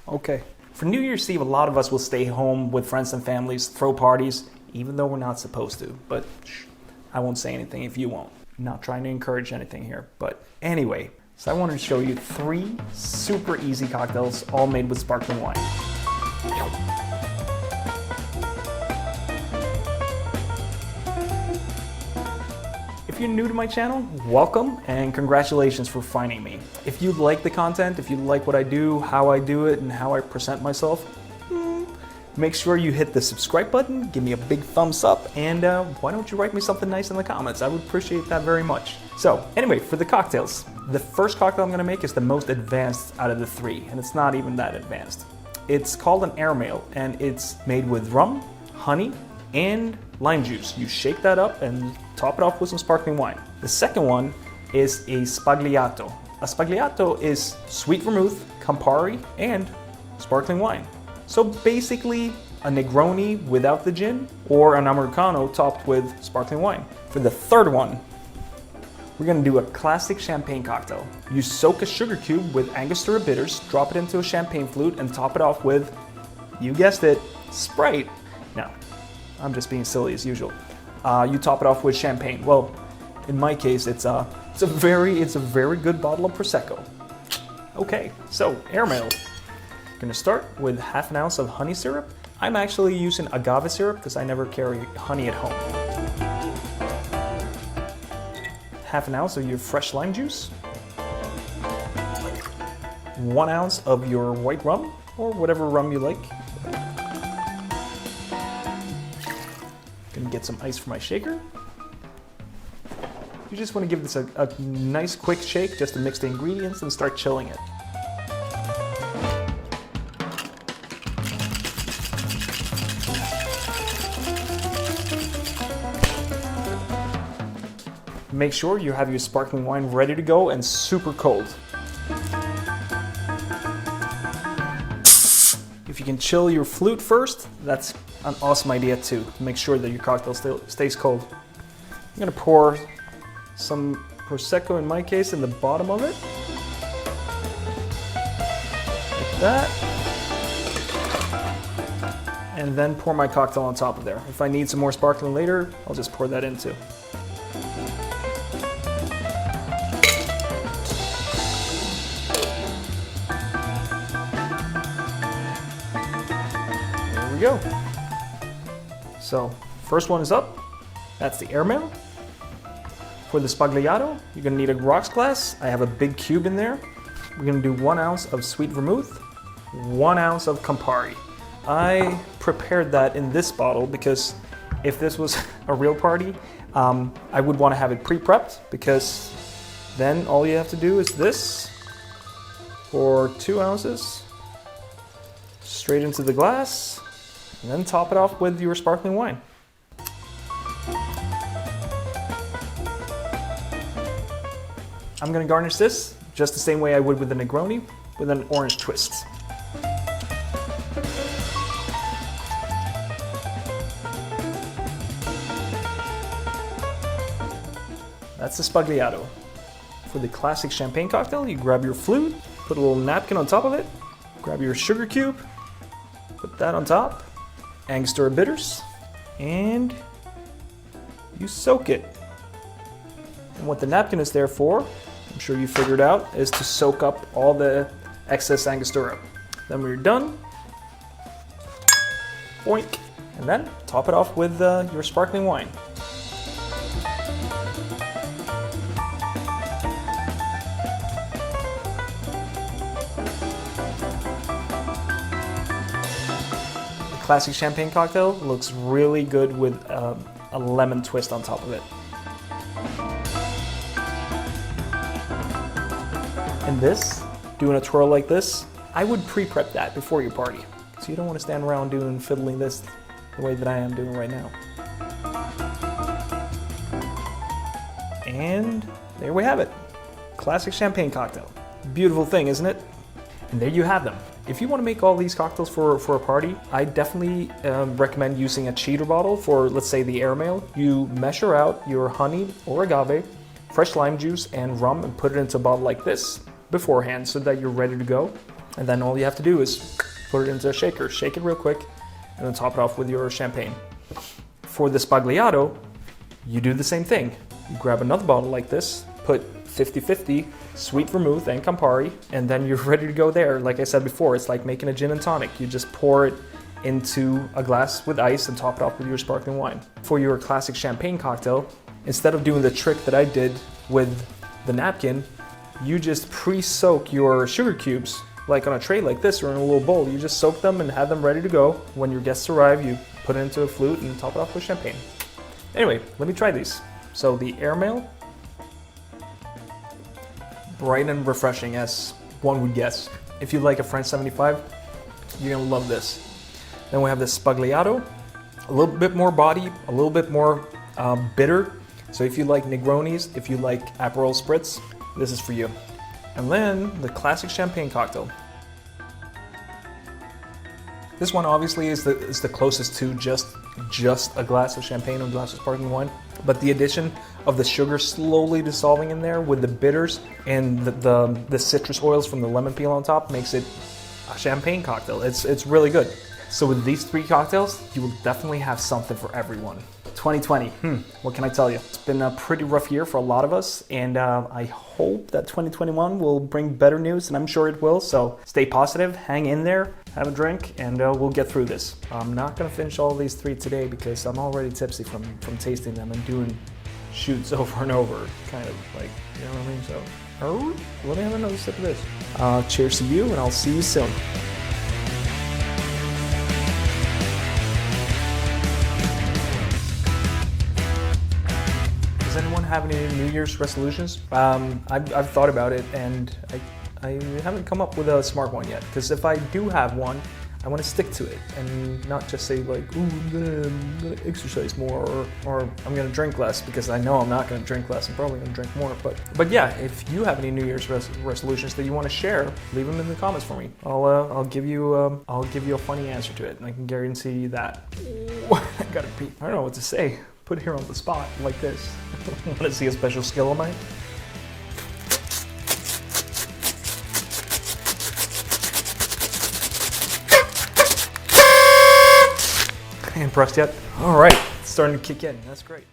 Okay. For New Year's Eve, a lot of us will stay home with friends and families, throw parties, even though we're not supposed to. But shh, I won't say anything if you won't. Not trying to encourage anything here. But anyway, so I wanted to show you 3 super easy cocktails, all made with sparkling wine. If you're new to my channel, welcome and congratulations for finding me. If you like the content, if you like what I do, how I do it, and how I present myself, make sure you hit the subscribe button, give me a big thumbs up, and why don't you write me something nice in the comments? I would appreciate that very much. So anyway, for the cocktails, the first cocktail I'm gonna make is the most advanced out of the 3, and it's not even that advanced. It's called an air mail, and it's made with rum, honey, and lime juice. You shake that up and top it off with some sparkling wine. The second one is a Sbagliato. A Sbagliato is sweet vermouth, Campari, and sparkling wine. So basically a Negroni without the gin, or an Americano topped with sparkling wine. For the third one, we're gonna do a classic champagne cocktail. You soak a sugar cube with Angostura bitters, drop it into a champagne flute, and top it off with, you guessed it, Sprite. Now, I'm just being silly as usual. You top it off with champagne. Well, in my case, it's a very good bottle of Prosecco. Okay, so air mail. I'm gonna start with half an ounce of honey syrup. I'm actually using agave syrup because I never carry honey at home. Half an ounce of your fresh lime juice. 1 ounce of your white rum, or whatever rum you like. Gonna get some ice for my shaker. You just want to give this a nice quick shake just to mix the ingredients and start chilling it. Make sure you have your sparkling wine ready to go and super cold. If you can chill your flute first, that's an awesome idea too, to make sure that your cocktail stays cold. I'm gonna pour some Prosecco, in my case, in the bottom of it. Like that. And then pour my cocktail on top of there. If I need some more sparkling later, I'll just pour that in too. There we go. So, first one is up. That's the air mail. For the Sbagliato, you're gonna need a rocks glass. I have a big cube in there. We're gonna do 1 ounce of sweet vermouth, 1 ounce of Campari. I prepared that in this bottle because if this was a real party, I would wanna have it pre-prepped, because then all you have to do is this for 2 ounces, straight into the glass, and then top it off with your sparkling wine. I'm gonna garnish this just the same way I would with the Negroni, with an orange twist. That's the Sbagliato. For the classic champagne cocktail, you grab your flute, put a little napkin on top of it, grab your sugar cube, put that on top, Angostura bitters, and you soak it. And what the napkin is there for, I'm sure you figured out, is to soak up all the excess Angostura. Then when you're done, boink, and then top it off with your sparkling wine. Classic champagne cocktail looks really good with a lemon twist on top of it. And this, doing a twirl like this, I would pre-prep that before your party. So you don't want to stand around doing fiddling this the way that I am doing right now. And there we have it. Classic champagne cocktail. Beautiful thing, isn't it? And there you have them. If you want to make all these cocktails for a party, I definitely recommend using a cheater bottle for, let's say, the air mail. You measure out your honey or agave, fresh lime juice, and rum, and put it into a bottle like this beforehand so that you're ready to go. And then all you have to do is put it into a shaker, shake it real quick, and then top it off with your champagne. For the Sbagliato, you do the same thing. You grab another bottle like this, put 50-50 sweet vermouth and Campari, and then you're ready to go there. Like I said before, it's like making a gin and tonic. You just pour it into a glass with ice and top it off with your sparkling wine. For your classic champagne cocktail, instead of doing the trick that I did with the napkin, you just pre-soak your sugar cubes like on a tray like this or in a little bowl. You just soak them and have them ready to go. When your guests arrive, you put it into a flute and top it off with champagne. Anyway, let me try these. So the airmail, bright and refreshing as one would guess. If you like a French 75, you're gonna love this. Then we have the Sbagliato, a little bit more body, a little bit more bitter. So if you like Negronis, if you like Aperol Spritz, this is for you. And then the classic champagne cocktail. This one obviously is the closest to just a glass of champagne or a glass of sparkling wine. But the addition of the sugar slowly dissolving in there with the bitters and the citrus oils from the lemon peel on top makes it a champagne cocktail. It's really good. So with these three cocktails, you will definitely have something for everyone. 2020, what can I tell you? It's been a pretty rough year for a lot of us, and I hope that 2021 will bring better news, and I'm sure it will. So stay positive, hang in there, have a drink, and we'll get through this. I'm not gonna finish all these three today because I'm already tipsy from tasting them and doing shoots over and over, kind of like, you know what I mean? So, let me have another sip of this. Cheers to you, and I'll see you soon. Does anyone have any New Year's resolutions? I've thought about it, and I haven't come up with a smart one yet, because if I do have one, I want to stick to it and not just say like, ooh, I'm gonna exercise more, or I'm gonna drink less, because I know I'm not gonna drink less. I'm probably gonna drink more. But yeah, if you have any New Year's resolutions that you want to share, leave them in the comments for me. I'll give you a funny answer to it, and I can guarantee that. I gotta pee. I don't know what to say. Put it here on the spot like this. Want to see a special skill of mine? Impressed yet? All right, it's starting to kick in. That's great.